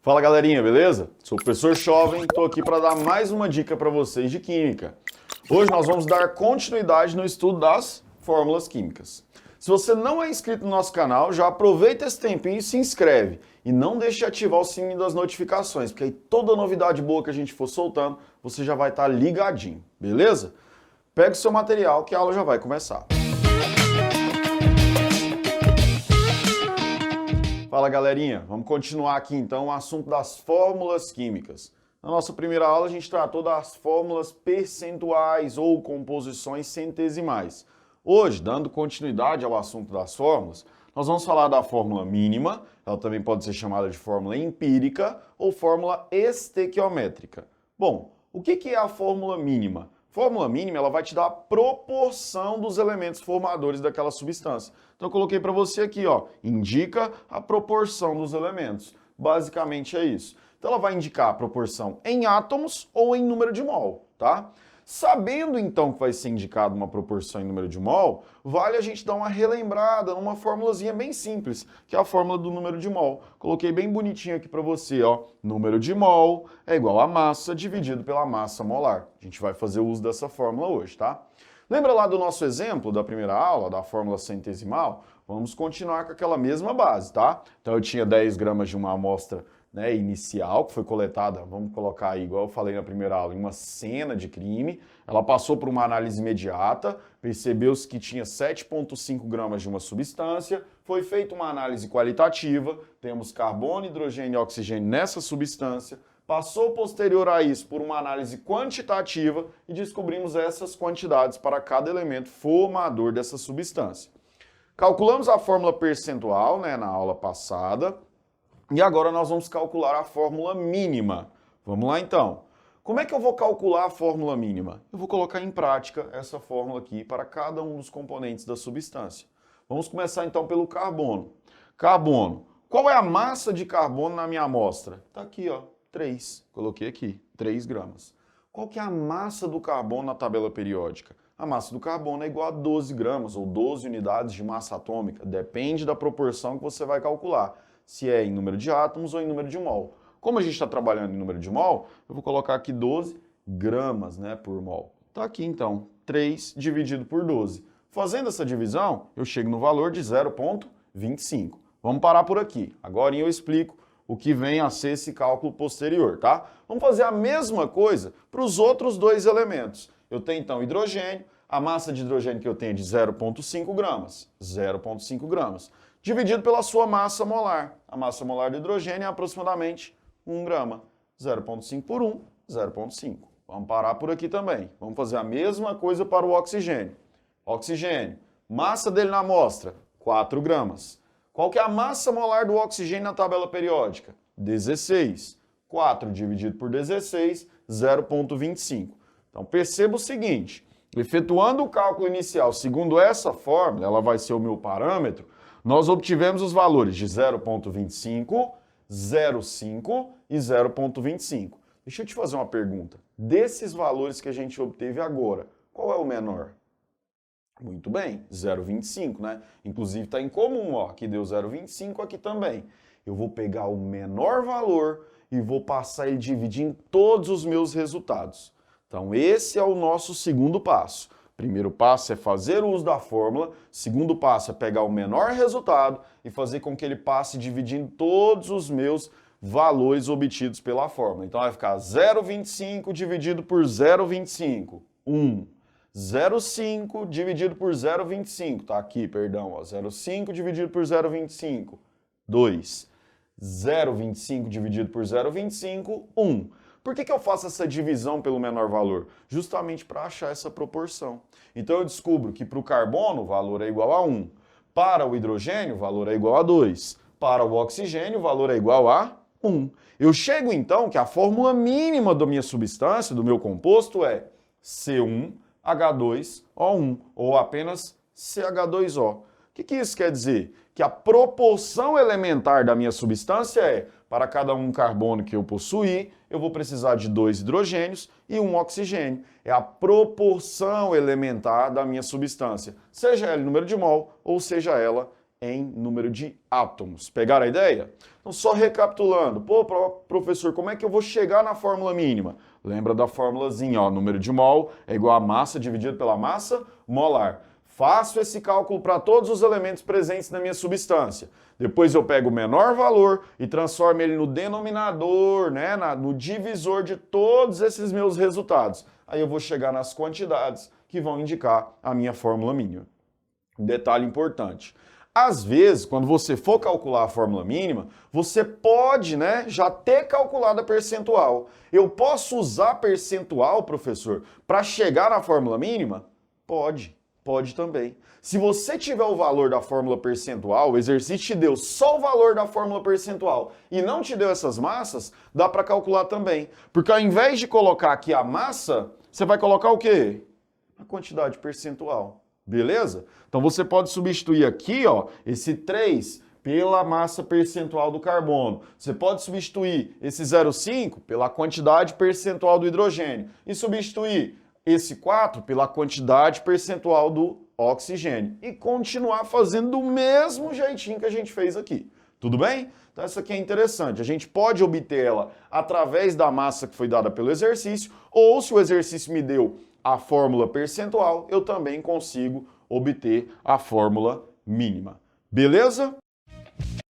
Fala galerinha, beleza? Sou o professor Jovem, estou aqui para dar mais uma dica para vocês de Química. Hoje nós vamos dar continuidade no estudo das fórmulas químicas. Se você não é inscrito no nosso canal, já aproveita esse tempinho e se inscreve. E não deixe de ativar o sininho das notificações, porque aí toda novidade boa que a gente for soltando, você já vai estar ligadinho, beleza? Pega o seu material que a aula já vai começar. Fala galerinha, vamos continuar aqui então o assunto das fórmulas químicas. Na nossa primeira aula a gente tratou das fórmulas percentuais ou composições centesimais. Hoje, dando continuidade ao assunto das fórmulas, nós vamos falar da fórmula mínima, ela também pode ser chamada de fórmula empírica ou fórmula estequiométrica. Bom, o que é a fórmula mínima? Fórmula mínima, ela vai te dar a proporção dos elementos formadores daquela substância. Então eu coloquei para você aqui, ó, indica a proporção dos elementos. Basicamente é isso. Então ela vai indicar a proporção em átomos ou em número de mol, tá? Sabendo então que vai ser indicado uma proporção em número de mol, vale a gente dar uma relembrada numa formulazinha bem simples, que é a fórmula do número de mol. Coloquei bem bonitinho aqui para você, ó. Número de mol é igual a massa dividido pela massa molar. A gente vai fazer o uso dessa fórmula hoje, tá? Lembra lá do nosso exemplo da primeira aula, da fórmula centesimal? Vamos continuar com aquela mesma base, tá? Então eu tinha 10 gramas de uma amostra, né, inicial, que foi coletada, vamos colocar aí, igual eu falei na primeira aula, em uma cena de crime. Ela passou por uma análise imediata, percebeu-se que tinha 7,5 gramas de uma substância, foi feita uma análise qualitativa, temos carbono, hidrogênio e oxigênio nessa substância, passou posterior a isso por uma análise quantitativa e descobrimos essas quantidades para cada elemento formador dessa substância. Calculamos a fórmula percentual, né, na aula passada. E agora nós vamos calcular a fórmula mínima. Vamos lá então. Como é que eu vou calcular a fórmula mínima? Eu vou colocar em prática essa fórmula aqui para cada um dos componentes da substância. Vamos começar então pelo carbono. Carbono. Qual é a massa de carbono na minha amostra? Está aqui, ó, 3. Coloquei aqui, 3 gramas. Qual que é a massa do carbono na tabela periódica? A massa do carbono é igual a 12 gramas ou 12 unidades de massa atômica. Depende da proporção que você vai calcular. Se é em número de átomos ou em número de mol. Como a gente está trabalhando em número de mol, eu vou colocar aqui 12 gramas, né, por mol. Está aqui então, 3 dividido por 12. Fazendo essa divisão, eu chego no valor de 0,25. Vamos parar por aqui. Agora eu explico o que vem a ser esse cálculo posterior, tá? Vamos fazer a mesma coisa para os outros dois elementos. Eu tenho então hidrogênio, a massa de hidrogênio que eu tenho é de 0,5 gramas. 0,5 gramas. Dividido pela sua massa molar. A massa molar de hidrogênio é aproximadamente 1 grama. 0,5 por 1, 0,5. Vamos parar por aqui também. Vamos fazer a mesma coisa para o oxigênio. Oxigênio, massa dele na amostra, 4 gramas. Qual que é a massa molar do oxigênio na tabela periódica? 16. 4 dividido por 16, 0,25. Então perceba o seguinte, efetuando o cálculo inicial segundo essa fórmula, ela vai ser o meu parâmetro, nós obtivemos os valores de 0,25, 0,5 e 0,25. Deixa eu te fazer uma pergunta. Desses valores que a gente obteve agora, qual é o menor? Muito bem, 0,25, né? Inclusive está em comum, ó. Aqui deu 0,25, aqui também. Eu vou pegar o menor valor e vou passar ele dividir em todos os meus resultados. Então esse é o nosso segundo passo. Primeiro passo é fazer o uso da fórmula, segundo passo é pegar o menor resultado e fazer com que ele passe dividindo todos os meus valores obtidos pela fórmula. Então vai ficar 0,25 dividido por 0,25, 1. 0,5 dividido por 0,25, tá aqui, perdão, ó, 0,5 dividido por 0,25, 2. 0,25 dividido por 0,25, 1. Por que eu faço essa divisão pelo menor valor? Justamente para achar essa proporção. Então eu descubro que para o carbono o valor é igual a 1. Para o hidrogênio o valor é igual a 2. Para o oxigênio o valor é igual a 1. Eu chego então que a fórmula mínima da minha substância, do meu composto, é C1H2O1, ou apenas CH2O. O que isso quer dizer? Que a proporção elementar da minha substância é, para cada um carbono que eu possuir, eu vou precisar de 2 hidrogênios e 1 oxigênio. É a proporção elementar da minha substância, seja ela em número de mol ou seja ela em número de átomos. Pegaram a ideia? Então, só recapitulando. Pô, professor, como é que eu vou chegar na fórmula mínima? Lembra da formulazinha, ó, número de mol é igual a massa dividido pela massa molar. Faço esse cálculo para todos os elementos presentes na minha substância. Depois eu pego o menor valor e transformo ele no denominador, né, no divisor de todos esses meus resultados. Aí eu vou chegar nas quantidades que vão indicar a minha fórmula mínima. Detalhe importante. Às vezes, quando você for calcular a fórmula mínima, você pode, né, já ter calculado a percentual. Eu posso usar percentual, professor, para chegar na fórmula mínima? Pode. Pode também. Se você tiver o valor da fórmula percentual, o exercício te deu só o valor da fórmula percentual e não te deu essas massas, dá para calcular também. Porque ao invés de colocar aqui a massa, você vai colocar o quê? A quantidade percentual. Beleza? Então você pode substituir aqui, ó, esse 3 pela massa percentual do carbono. Você pode substituir esse 0,5 pela quantidade percentual do hidrogênio e substituir esse 4 pela quantidade percentual do oxigênio e continuar fazendo do mesmo jeitinho que a gente fez aqui. Tudo bem? Então essa aqui é interessante. A gente pode obter ela através da massa que foi dada pelo exercício, ou se o exercício me deu a fórmula percentual, eu também consigo obter a fórmula mínima. Beleza?